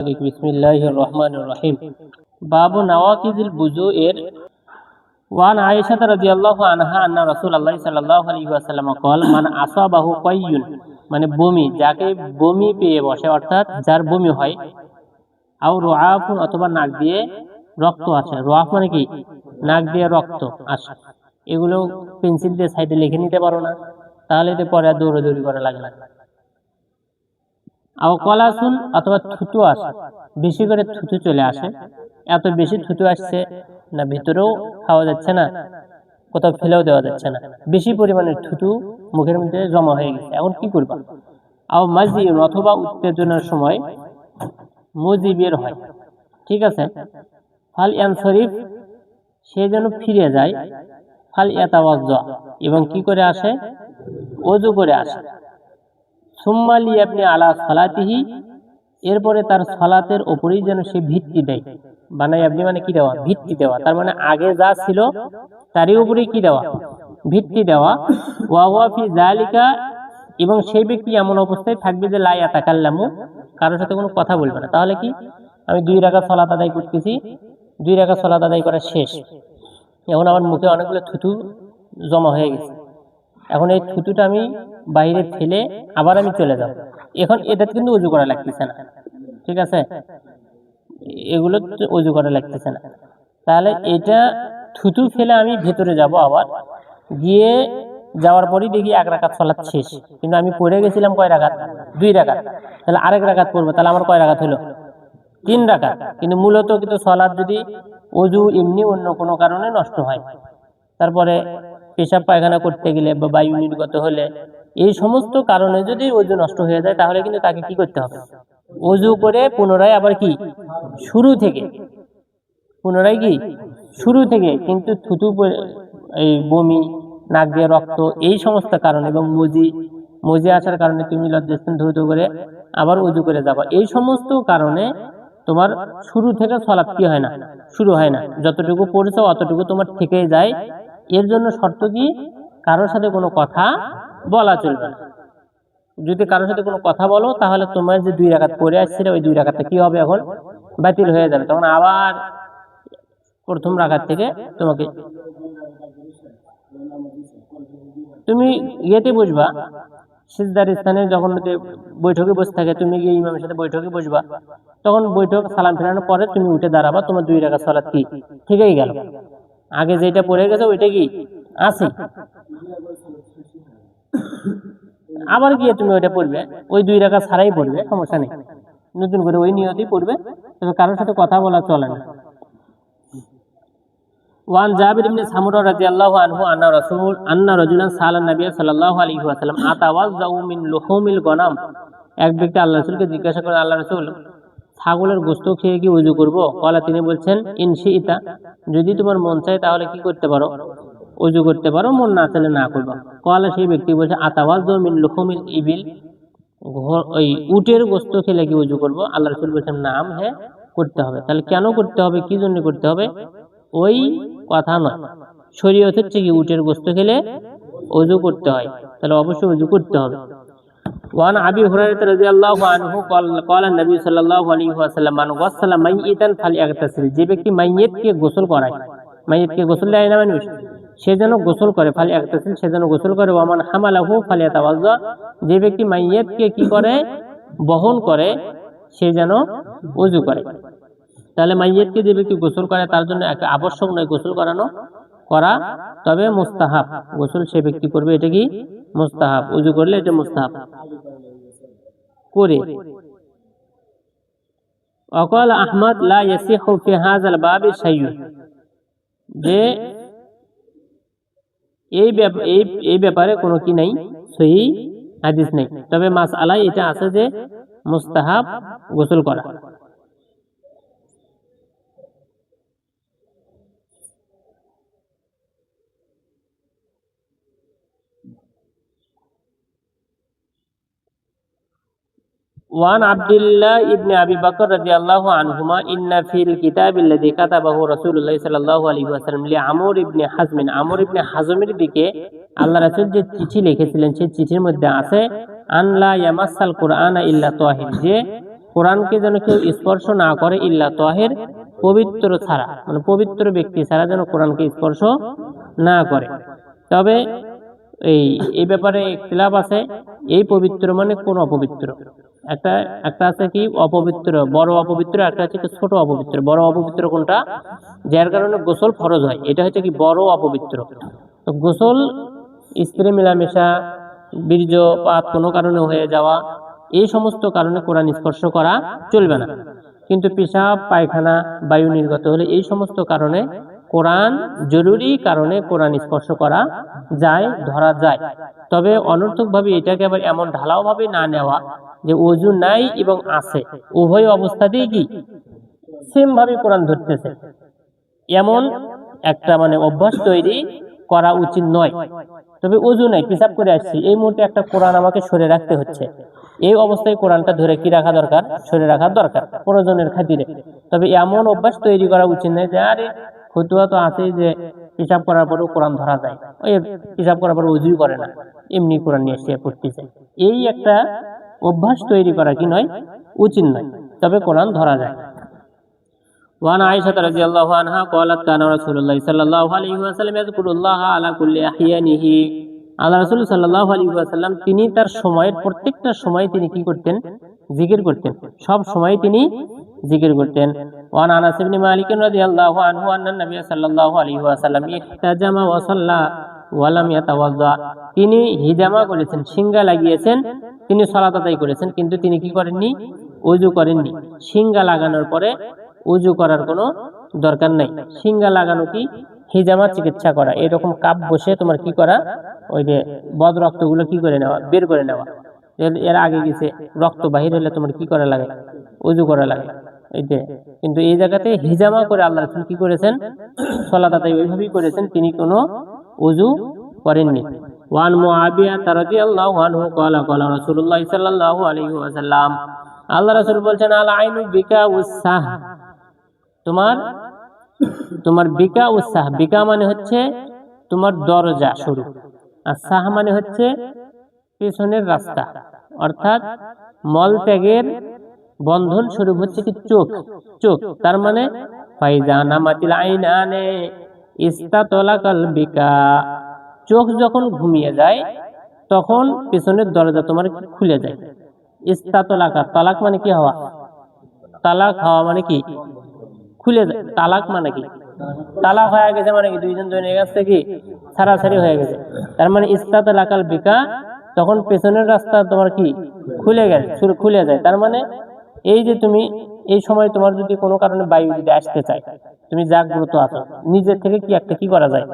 বিসমিল্লাহির রহমানির রহিম। বাবু নওয়াকিজিল বুজু এর ওয়ান আয়েশা রাদিয়াল্লাহু আনহা আন্না রাসূলুল্লাহ সাল্লাল্লাহু আলাইহি ওয়াসাল্লাম قال মান আসাবাহু কাইয়ুন, মানে বমি, যাকে বমি পেয়ে বসে, অর্থাৎ যার বমি হয়, আও রুআফুন, অথবা নাক দিয়ে রক্ত আসে। রুআফ মানে কি? নাক দিয়ে রক্ত আসে। এগুলো পেন্সিল দিয়ে সাইডে লিখে নিতে পারো না? তাহলে এতে পরে আর দৌড়াদৌড়ি করা লাগে না। আও কলাসুন, অথবা থুতু আসে, বেশি করে থুতু চলে আসে। এত বেশি থুতু আসছে না, ভিতরেও খাওয়া যাচ্ছে না, কোথাও ফেলেও দেওয়া যাচ্ছে না, বেশি পরিমাণের থুতু মুখের মধ্যে জমা হয়ে গেছে। এখন কি করবা? আও মাজিউন, অথবা উত্তেজনার সময় মজি বের হয়, ঠিক আছে। ফাল ইয়ানসরিফ, সে যেন ফিরে যায়। ফাল ইয়াতাওয়াজ্জা, এবং কি করে আসে? ওযু করে আসে। সুম্মা লিয়াবনি আলা সালাতিহি, এরপরে তার সালাতের উপরেই যেন সে ভিত্তি দেয়। বানাই আপনি মানে কি দেওয়া? ভিত্তি দেওয়া। তার মানে আগে যা ছিল তারই উপরেই কি দেওয়া? ভিত্তি দেওয়া। ওয়া হুয়া ফি যালিকা, এবং সেই ব্যক্তি এমন অবস্থায় থাকবে যে লা ইয়াতাকাল্লামু, কারোর সাথে কোনো কথা বলবে না। তাহলে কি? আমি 2 রাকাত সালাত আদায় করতেছি, 2 রাকাত সালাত আদায় করা শেষ, এখন আমার মুখে অনেকগুলো থুতু জমা হয়ে গেছে। এখন এই থুতুটা আমি বাইরে ফেলে আবার আমি চলে যাব। এখন এটা কিন্তু ওযু করা লাগতেছে না, ঠিক আছে, এগুলো ওযু করা লাগতেছে না। তাহলে এটা থুতু ফেলে আমি ভেতরে যাব, আবার গিয়ে যাওয়ার পরই দেখি 1 রাকাত সালাত শেষ, কিন্তু আমি পড়ে গেছিলাম কয় রাকাত? 2 রাকাত। তাহলে আরেক রাকাত পড়বো, তাহলে আমার কয় রাকাত হলো? 3 রাকাত। কিন্তু মূলত কিন্তু সালাত যদি ওযু এমনি অন্য কোনো কারণে নষ্ট হয়, তারপরে পেশাব পায়খানা করতে গেলে বা বায়ু নির্গত হলে, এই সমস্ত কারণে যদি ওযু নষ্ট হয়ে যায়, তাহলে কিন্তু তাকে কি করতে হবে? ওযু করে পুনরায় আবার কি? শুরু থেকে, পুনরায় কি? শুরু থেকে। কিন্তু থুতু, এই বমি, নাক দিয়ে রক্ত, এই সমস্ত কারণে, এবং মজি আসার কারণে তুমি লজ্জাস্থান ধৌত করে আবার ওযু করে যাবা, এই সমস্ত কারণে তোমার শুরু থেকে সালাত কি হয় না? শুরু হয় না। যতটুকু পড়েছো অতটুকু তোমার থেকেই যায়। এর জন্য শর্ত কি? কারোর সাথে কোনো কথা বলা চলবে না। যদি কারোর সাথে কোনো কথা বলো, তাহলে তোমার যে 2 রাকাত পড়ে আসছিল, ওই 2 রাকাতটা কি হবে? এখন বাতিল হয়ে যাবে। তখন আবার প্রথম রাকাত থেকে তোমাকে, তুমি ইয়েতে বসবা, সিজদার স্থানে যখন বৈঠকে বসে থাকে, তুমি গিয়ে ইমামের সাথে বৈঠকে বসবা, তখন বৈঠক সালাম ফেরানোর পরে তুমি উঠে দাঁড়াবা, তোমার 2 রাকাত সালাত কি ঠিকই গেল। আগে যেটা পড়ে গেছে ওইটা কি আছে, আবার গিয়ে তুমি ওইটা পড়বে, ওই 2 রাকাত ছাড়াই পড়বে, সমস্যা নেই, নতুন করে ওই নিয়তেই পড়বে, তবে কারোর সাথে কথা বলা চলে না। ওয়ান জাবির ইবনে সামুরা রাদিয়াল্লাহু আনহু আন্না রাজুলান সাআলা নবী সাল্লাল্লাহু আলাইহি ওয়াসাল্লাম আতাওয়াজ্জাউ মিন লুহুমিল গনাম, এক ব্যক্তি আল্লাহর রাসূলকে জিজ্ঞাসা করে, আল্লাহর রাসূল, ছাগলের গোশত খেয়ে কি ওযু করব? কলা, তিনি বলছেন, ইনশিইতা, যদি তোমার মন চায় তাহলে কি করতে পারো? ওযু করতে পারো, মন না চাইলে না করবা। কলা, সেই ব্যক্তি বলছে, আতাওয়াজ্জাউ মিন লুহুমিল ইবিল, ওই উটের গোশত খেলে কি ওযু করব? আল্লাহর রাসূল বলছেন, নাম, হ্যাঁ করতে হবে। তাহলে কেন করতে হবে? কি জন্য করতে হবে? ওই কথা নয়, শরীয়ত হচ্ছে কি উটের গোশত খেলে ওযু করতে হয়, তাহলে অবশ্যই ওযু করতে হবে। ওয়ান আবি হুরায়রা রাদিয়াল্লাহু আনহু ক্বালা নবী সাল্লাল্লাহু আলাইহি ওয়াসাল্লাম মান গাসসালা মাইয়িতান ফালইগতাসিল, যে ব্যক্তি মাইয়িতকে গোসল করায়, মাইয়িতকে গোসল দেয় না মানুষ, সে যেন গোসল করে, ফালইগতাসিল, সে যেন গোসল করে। ওয়া মান হামালাহু ফালিয়াতাওয়াজ্জা, যে ব্যক্তি মাইয়িতকে কি করে? বহন করে, সে যেন ওযু করে। তাহলে মাইয়িতকে যে ব্যক্তি গোসল করে, তার জন্য একটা আবশ্যক নয় গোসল করা, তবে মুস্তাহাব গোসল সে ব্যক্তি করবে। এটা কি মুস্তাহাব, ওযু করলে এটা মুস্তাহাব করে। ওয়াকাল আহমদ লা ইয়াসিহু ফি হাযাল বাবি শাইউন, যে এই ব্যাপারে কোনো কি নাই, সহিহ হাদিস নেই, তবে মাসআলায় এটা আছে যে মুস্তাহাব গোসল করা। ওয়ান আব্দুল্লাহ ইবনে আবি বকর রাদিয়াল্লাহু আনহুমা ইন্না ফিল কিতাবিল্লাযী কাতাবাহু রাসূলুল্লাহ সাল্লাল্লাহু আলাইহি ওয়াসাল্লাম লি আমর ইবনে হাজমিন, আমর ইবনে হাজমের দিকে আল্লাহ রাসূল যে চিঠি লিখেছিলেন, সেই চিঠির মধ্যে আছে আন লা ইয়ামাসাল কুরআনা ইল্লা তাহির, যে কোরআনকে যেন কেউ স্পর্শ না করে ইল্লা তাহির, পবিত্র ছাড়া, মানে পবিত্র ব্যক্তি ছাড়া যেন কোরআনকে স্পর্শ না করে। তবে এই ব্যাপারে ইখতিলাফ আছে, এই পবিত্র মানে কোন অপবিত্র। একটা একটা আছে কি অপবিত্র, বড় অপবিত্র, একটা হচ্ছে কি ছোট অপবিত্র। বড় অপবিত্র কোনটা? যার কারণে গোসল ফরজ হয়, এটা হচ্ছে কি বড় অপবিত্র। তো গোসল স্ত্রী মেলামেশা, বীর্যপাত কোনো কারণে হয়ে যাওয়া, এই সমস্ত কারণে কোরআন স্পর্শ করা চলবে না। কিন্তু পেশাব, পায়খানা, বায়ু নির্গত হলে এই সমস্ত কারণে কোরআন, জরুরি কারণে কোরআন স্পর্শ করা যায়, ধরা যায়। তবে অনর্থকভাবে এটাকে আবার এমন ঢালাও ভাবে না নেওয়া যে ওযু নাই এবং আছে, উভয় অবস্থাতেই কি সেম ভাবে কোরআন ধরতেছে, এমন একটা মানে অভ্যাস তৈরি করা উচিত নয়। তবে ওযু নাই, পেশাব করে আসছি, এই মুহূর্তে একটা কোরআন আমাকে সরে রাখতে হচ্ছে, এই অবস্থায় কোরআনটা ধরে কি রাখা দরকার? সরে রাখা দরকার প্রয়োজনের খাতিরে। তবে এমন অভ্যাস তৈরি করা উচিত নয় যে আরে ফতুয়া তো আছেই যে পেশাব করার পরেও কোরআন ধরা যায়, ওই পেশাব করার পর ওযুই করে না, এমনি কোরআন নিয়ে এসে পড়তেছে, এই একটা অভ্যাস তৈরি করা কি নয়, উচিত নয়। তবে কোরআন ধরা যায়। وعن عائشة رضي الله عنها قالت كان رسول الله صلى الله عليه وسلم يذكر الله على كل أحيانه। আল্লাহ রাসূল সাল্লাল্লাহু আলাইহি ওয়াসাল্লাম তিনি তার সময়ের প্রত্যেকটা সময় তিনি কি করতেন? জিকির করতেন, সব সময় তিনি জিকির করতেন। ওয়ান আনাস ইবনে মালিক রাদিয়াল্লাহু আনহু আন্না নবী সাল্লাল্লাহু আলাইহি ওয়াসাল্লাম ইহতাজামা ওয়া সাল্লা ওয়া লাম ইয়াতাওয়াজ্জা। তিনি হিজামা করেছেন, সিংহা লাগিয়েছেন, তিনি সালাত আদায় করেছেন, কিন্তু তিনি কি করেননি? ওযু করেননি। সিংহা লাগানোর পরে ওযু করার কোনো দরকার নাই। সিংহা লাগানো কি? হিজামা চিকিৎসা করা, এরকম কাপ বসে তোমার কি করা, ওই যে বদ রক্তগুলো কি করে নেওয়া, বের করে নেওয়া। এর আগে গেছে রক্ত বাহির হলে তোমার কি করা লাগে? ওযু করা লাগে। এই যে কিন্তু এই জায়গাতে হিজামা করে আল্লাহ রাসূল কি করেছেন? সালাত আদায় ওইভাবেই করেছেন, তিনি কোনো ওযু করেননি। ওয়ান মুআবিয়া রাদিয়াল্লাহু আনহু ক্বালা ক্বালা রাসূলুল্লাহ সাল্লাল্লাহু আলাইহি ওয়াসাল্লাম, আল্লাহ রাসূল বলেন আল আইনু বিকা উসাহ, তোমার বিকা উসাহ, বিকা মানে হচ্ছে তোমার দরজা শুরু, আর সাহ মানে হচ্ছে পেছনের রাস্তা, অর্থাৎ মল ত্যাগের বন্ধন স্বরূপ হচ্ছে কি চোখ। চোখ তার মানে ফাইজা নামাতিল আইনানে ইস্তাতলাকাল বিকা, চোখ যখন ঘুমিয়ে যায় তখন পেছনের দরজা তোমার খুলে যায়। ইস্তাতলাকা, তালাক মানে কি হওয়া, তালাক হওয়া মানে কি খুলে যায়। তালাক মানে কি? তালাক হয়ে গেছে মানে কি দুইজন জনের কাছ থেকে ছাড়াছাড়ি হয়ে গেছে, তার মানে ইস্তাতলাকাল বিকা, তখন পেছনের রাস্তা তোমার কি খুলে গেছে, খুলে যায়। তার মানে এই যে তুমি এই সময় তোমার যদি কোনো কারণে বায়ু যদি আসতে চায়, তুমি জাগ্রত আছো, নিজের থেকে কি একটা কি করা যায়?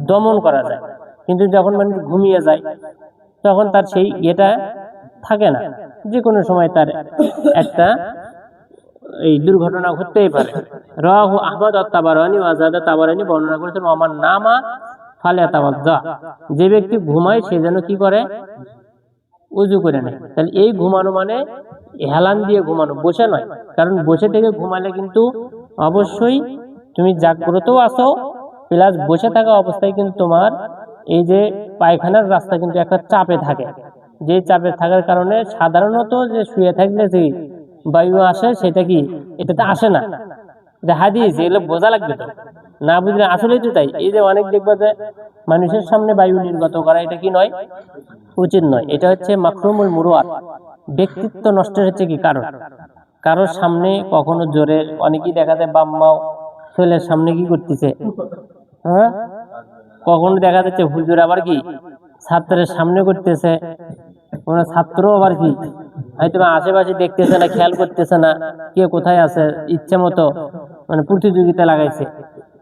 দমন করা যায়। কিন্তু যখন মানুষ ঘুমিয়ে যায় তখন তার সেই ইয়েটা থাকে না, যে কোনো সময় তার একটা এই দুর্ঘটনা ঘটতেই পারে। রাহু আহমদ আত-তাবারানী ওয়া যাদা তাবারানী বর্ণনা করেছেন আমার নামা ফালিয়াতাওয়াজ্জা, যে ব্যক্তি ঘুমায় সে যেন কি করে? ওযু করে নেয়। তাহলে এই ঘুমানো মানে হেলান দিয়ে ঘুমানো, বসে নয়। কারণ বসে থেকে ঘুমালে কিন্তু অবশ্যই তুমি জাগ্রতও আছো, প্লাস বসে থাকা অবস্থায় কিন্তু তোমার এই যে পায়খানার রাস্তা কিন্তু একটা চাপে থাকে, যে চাপে থাকার কারণে সাধারণত যে শুয়ে থাকলে যে বায়ু আসে সেটা কি এটাতে আসে না। যে হাদিস এগুলো বোঝা লাগবে, তো না বুঝলে আসলেই তো তাই। এই যে অনেক দেখবা যে মানুষের সামনে বায়ু নির্গত করা, এটা কি নয়? উচিত নয়। এটা হচ্ছে মাকরুমুল মুরুয়াত, ব্যক্তিত্ব নষ্টের হচ্ছে কি কারণ। কারোর সামনে কখনো জোরে, অনেকেই দেখা যায় বাম্মাও ছেলের সামনে কি করতেছে, হ্যাঁ, কখনো দেখা যাচ্ছে হুজুর আবার কি ছাত্রের সামনে করতেছে, কোনো ছাত্র আবার কি হয়তো আশেপাশে দেখতেছে না, খেয়াল করতেছে না কে কোথায় আছে, ইচ্ছে মতো মানে প্রতিযোগিতা লাগাইছে,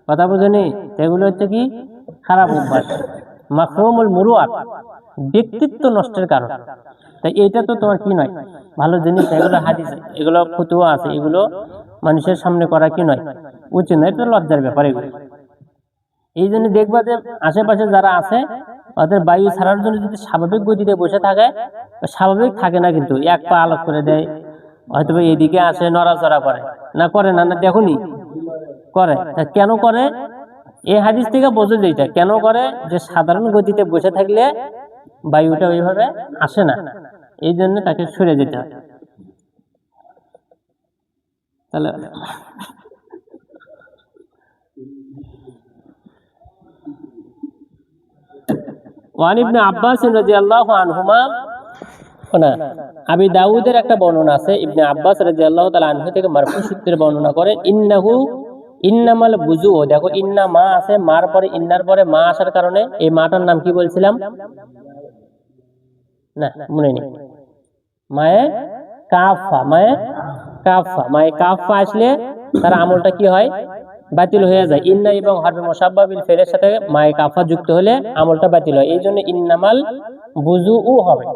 কথা বুঝেনি? সেগুলো হচ্ছে কি খারাপ অভ্যাস, মাকরুমুল মুরুয়াত, ব্যক্তিত্ব নষ্টের কারণ। তাই এটা তো তোমার কি নয়, ভালো জিনিস। এগুলো হাদিস, এগুলো ফতোয়া আছে, এগুলো মানুষের সামনে করা কি নয়, উচিত নয়, এটা লজ্জার ব্যাপার এগুলো। এই জন্য দেখবা যে আশেপাশে যারা আছে ওদের বায়ু ছাড়ার জন্য যদি স্বাভাবিক গতিতে বসে থাকে, স্বাভাবিক থাকে না, কিন্তু এক পা আলোক করে দেয়, হয়তো এইদিকে আসে, নড়াচড়া করে না, করে না, না দেখুনি করে। কেন করে? এই হাদিস থেকে বোঝা যেটা কেন করে, যে সাধারণ গতিতে বসে থাকলে বায়ুটা ওইভাবে আসে না, এই জন্য তাকে সরে যেতে হয়। তাহলে ওয়ান ইবনে আব্বাস রাদিয়াল্লাহু আনহুমা, না আবি দাউদের একটা বর্ণনা আছে, ইবনে আব্বাস রাদিয়াল্লাহু তাআলা আনহু থেকে মারফু সূত্রে বর্ণনা করেন, ইন্নামাল বুজু, দেখো ইন্না মা আছে, মার পরে ইন্নার পরে মা আসার কারণে এই মাটার নাম কি বলছিলাম, না মনে নেই, মায়ে কাফা, মায়ে কাফা আসলে তার আমলটা কি হয়, বাতিল হয়ে যায়। ইন্না এবং হরফে মুসাব্বা বিল ফেলের সাথে মায়ে কাফা যুক্ত হলে আমলটা বাতিল হয়, এই জন্য ইন্নামাল বুজু হবে।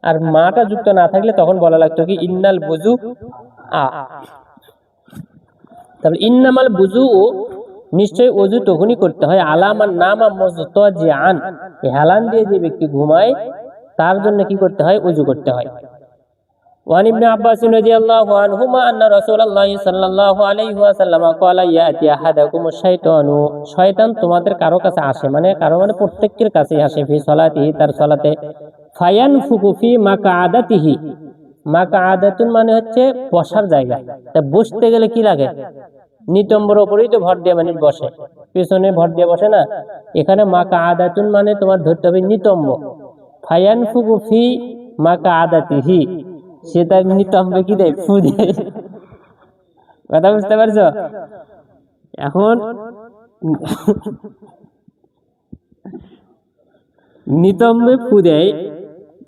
আর মাটা যুক্ত না থাকলে তখন বলা লাগতো কি ইন্নাল বুজু আ। তাহলে ইন্নামাল বুজু, নিশ্চয় ওযু তখনই করতে হয় আলামান নামা মুজতাজিআন, হেলান দিয়ে যে ব্যক্তি ঘুমায় তার জন্য কি করতে হয়, ওযু করতে হয়। ওয়ান ইবনে আব্বাস রাদিয়াল্লাহু আনহুমা আন্না রাসূলুল্লাহ সাল্লাল্লাহু আলাইহি ওয়াসাল্লাম ক্বালা ইয়াতি আহাদাকুমুশ শাইতানু, শয়তান তোমাদের কারো কাছে আসে, মানে কারো মানে প্রত্যেকের কাছে আসে, ফি সালাতিহি, তার সালাতে, ফায়ানফুকু ফি মাকআদাতিহি, মাকআদাতুন মানে হচ্ছে বসার জায়গা, তা বসতে গেলে কি লাগে, নিতম্বর উপরেই তো ভর দিয়ে মানুষ বসে, পিছনে ভর দিয়ে বসে না, এখানে মাকআদাতুন মানে তোমার ধরতে হবে নিতম্ব, ফায়ানফুকু ফি মাকআদাতিহি, সে তার নিতম্বে কি দেয়, ফু দেয়। কথা বুঝতে পারছো? এখন নিতম্বে ফু দেয়,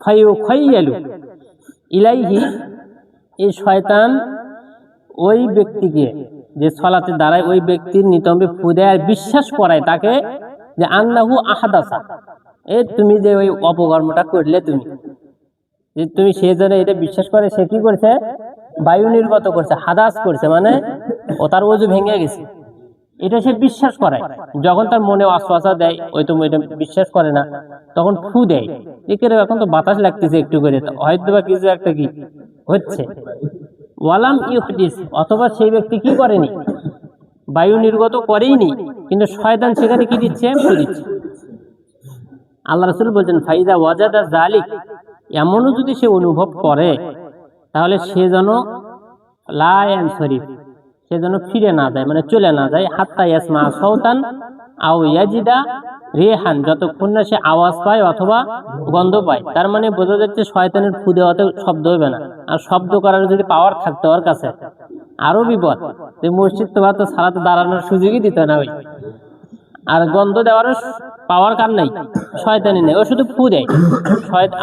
ফায়ুখাইয়ালু ইলাইহি, এই শয়তান ওই ব্যক্তিকে যে সালাতে দাঁড়ায় ওই ব্যক্তির নিতম্বে ফু দেয় আর বিশ্বাস করায় তাকে যে আন্নাহু আহাদাসা, তুমি যে ওই অপকর্মটা করলে, তুমি সে জন্য এটা বিশ্বাস করে, সে কি করছে, বায়ু নির্গত করছে, হাদাস করছে, মানে ও তার ওযু ভেঙে গেছে, এটা সে বিশ্বাস করায়। যখন তার মনে ওয়াসওয়াসা দেয়, ওই তো এটা বিশ্বাস করে না, তখন ফু দেয়, একের এখন তো বাতাস লাগতেছে একটু করে, হয়তো বা কিছু একটা কি হচ্ছে। ওয়ালাম ইউহদিস, অথবা সেই ব্যক্তি কি করেনি, বায়ু নির্গত করেইনি, কিন্তু শয়তান সেখানে কি দিচ্ছে, ফু দিচ্ছে। আল্লাহ রাসূল বলেন ফাইজা ওয়াজাদা যালিক, এমনও যদি সে অনুভব করে তাহলে সে যেন লা ইয়ানসরিফ, সে যেন ফিরে না যায়, মানে চলে না যায়, হাত্তা ইয়াসমা সাউতান আও ইয়াজিদা রিহান, যতক্ষণ না সে আওয়াজ পায় অথবা গন্ধ পায়। তার মানে বোঝা যাচ্ছে শয়তানের ফু দেওয়াতে শব্দ হবে না, আর শব্দ করার যদি পাওয়ার থাকতো ওর কাছে আরো বিপদ, মসজিদ তোমার তো সালাতে দাঁড়ানোর সুযোগই দিত না ওই, আর গন্ধ দেওয়ারও পাওয়ার কার নাই, শয়তানি নেই, ও শুধু ফু দেয়।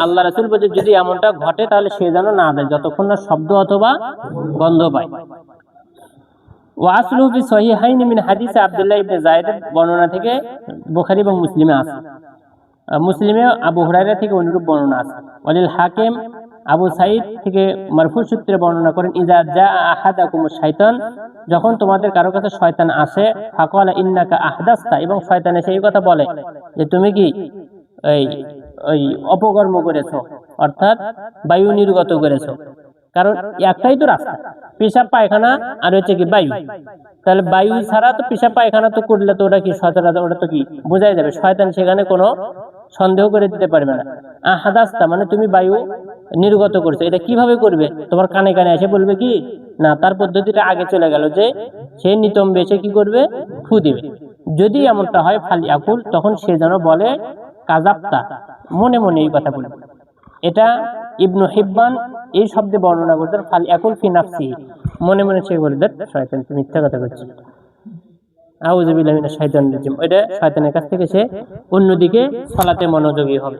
আল্লাহ রাসূল বলে যদি এমনটা ঘটে তাহলে সে যেন না দেয় যতক্ষণ না শব্দ অথবা গন্ধ পায়। ওয়াসলু ফি সহিহাইন মিন হাদিস আব্দুল্লাহ ইবনে যায়েদের বর্ণনা থেকে বুখারী এবং মুসলিমে আছে, মুসলিমে আবু হুরায়রা থেকে অনুরূপ বর্ণনা আছে। ওয়ালিল হাকিম আবু সাঈদ থেকে মারফু সূত্রে বর্ণনা করেন, ইজা জাআ আহাদাকুমুশ শাইতান, যখন তোমাদের কারো কাছে শয়তান আসে, ফাকালা ইন্নাকা আহদাসতা, এবং শয়তান এসে এই কথা বলে যে তুমি কি ওই অপকর্ম করেছো, অর্থাৎ বায়ু নির্গত করেছো, কারণ একটাই তো রাস্তা, পেশাব পায়খানা আর হচ্ছে কি বায়ু, তাহলে বায়ু ছাড়া তো পেশাব পায়খানা তো করলে তো ওটা কি সচরাচর, ওটা তো কি বোঝাই যাবে, শয়তান সেখানে কোনো সন্দেহ করে দিতে পারবে না। আহাদাসতা মানে তুমি বায়ু নির্গত করছো, এটা কিভাবে করবে, তোমার কানে কানে এসে বলবে কি না, তার পদ্ধতিটা আগে চলে গেল যে সে নিতম্বে এসে কি করবে, ফু দিবে। যদি এমনটা হয় ফালি আকুল, তখন সে যেন বলে কাযাবতা, মনে মনে এই কথা বলবে। এটা ইবনু হিব্বান এই শব্দে বর্ণনা করতেন, ফালি আকুল ফি নাফসি, মনে মনে সে বলে দেখ শয়তান তুমি মিথ্যা কথা বলছো, আউযু বিল্লাহি মিনাশ শাইতানির রাজিম, এটা শয়তানের কাছ থেকে সে অন্যদিকে সালাতে মনোযোগী হবে।